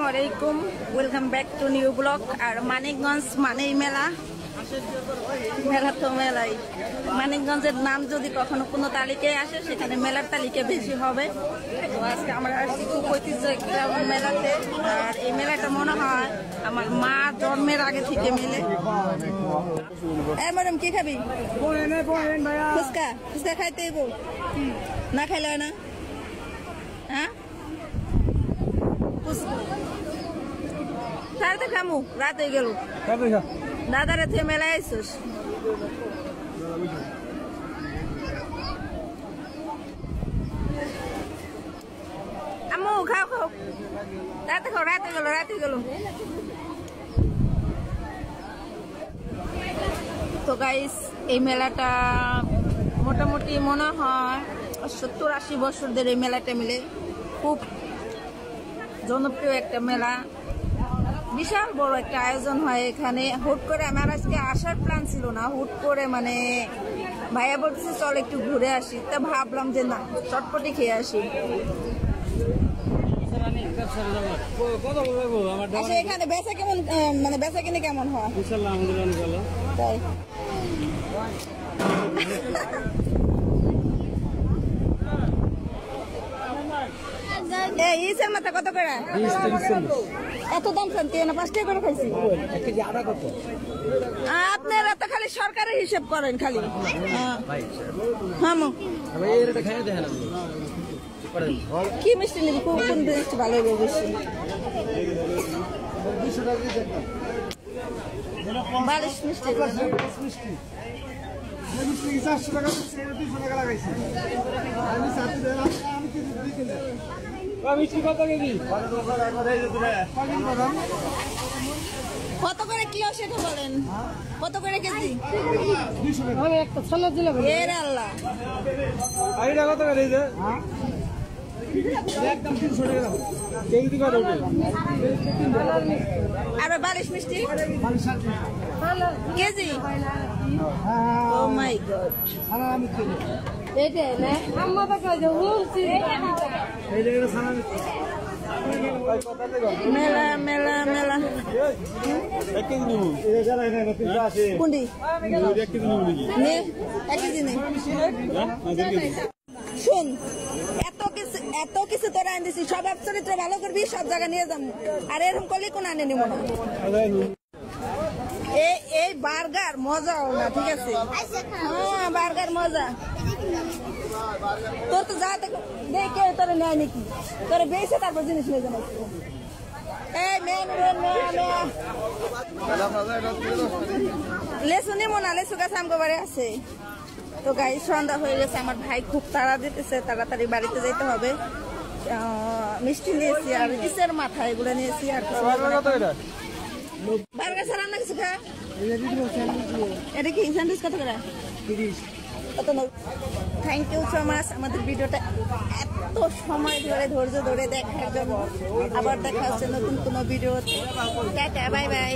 আসসালামু আলাইকুম, welcome back to new blog. আর মানিকগঞ্জ মানেই মেলা, মেলা তো মেলাই। মানিকগঞ্জের নাম যদি কখনো কোনো তালিকায় আসে সেখানে মেলার তালিকা বেশি হবে। তো আজকে আমরা আসছি খুব ঐতিহ্য একটা মেলাতে। আর এই মেলাটা মনে হয় আমার মা জন্মের আগে থেকে মেলে। ম্যাডাম কি খাবি? ফুচকা? ফুচকা খাইতে না খাইলে হয় না? হ্যাঁ তাহলে খামু, রাত হয়ে গেল। দাদারে তুই মেলায় আইসিস? আম্মু খাও খাও, রাতে খাও, রাতে গেল, রাতে গেল। তো গাইস, এই মেলাটা মোটামুটি মনে হয় 70-80 বছর ধরে এই মেলাটা মিলে। খুব জনপ্রিয় একটা মেলা, বিশাল বড় একটা আয়োজন হয় এখানে। হুট করে আমার আজকে আসার প্ল্যান ছিল না, হুট করে মানে ভাইয়া বলতেছে চল একটু ঘুরে আসি। তা ভাবলাম যে না, চটপটি খেয়ে আসি। আচ্ছা, এখানে বেচা কেমন, মানে বেচা কিনে কেমন হয়? তাই ইসের মাথা কত করে? এত দাম শান্তি না, 5 টাকা করে খাইছি। আপনারা তো খালি সরকারের হিসেব করেন খালি। কি মিষ্টি নিবি? কোন মিষ্টি ভালো হবে বেশি? 42 মিষ্টি। কত করে কিলো সেটা বলেন? কত করে কেজি? এর আল্লাহ, কত করে? আরো 42 মিষ্টি কেজি। ও মাই গড, মেলা মেলা মেলা। কোনটি? 1 কেজি নেই। শুন, এত কিছু তোরা আন দিছি, সব চরিত্র ভালো করবি, সব জায়গা নিয়ে যাবো। আর এরকম করলে কোন আনে নিব না। এই বার্গার মজাও না, ঠিক আছে? হ্যাঁ, বার্গার মজা। তোর তো যা দেখে তোরা নেয় নাকি? তোরা বেশি তারপর জিনিস নিয়ে যাবো। লেসু নিবো না, লেসু গাছ আমগো বাড়ি আছে। তো গাই সন্ধ্যা হয়ে গেছে, আমার ভাই খুব তাড়া দিতেছে, তাড়াতাড়ি বাড়িতে যেতে হবে। মিষ্টি নিয়েছি আর কিসের মাথা এগুলো নিয়েছি। আর বার্গার ছাড়া না কিছু খা? এটা কি স্যান্ডউইচ কত করে? 30। থ্যাংক ইউ সো মাচ আমাদের ভিডিওটা এত সময় ধরে ধৈর্য ধরে দেখার জন্য। আবার দেখা হচ্ছে নতুন কোনো ভিডিওতে। Tata, bye bye.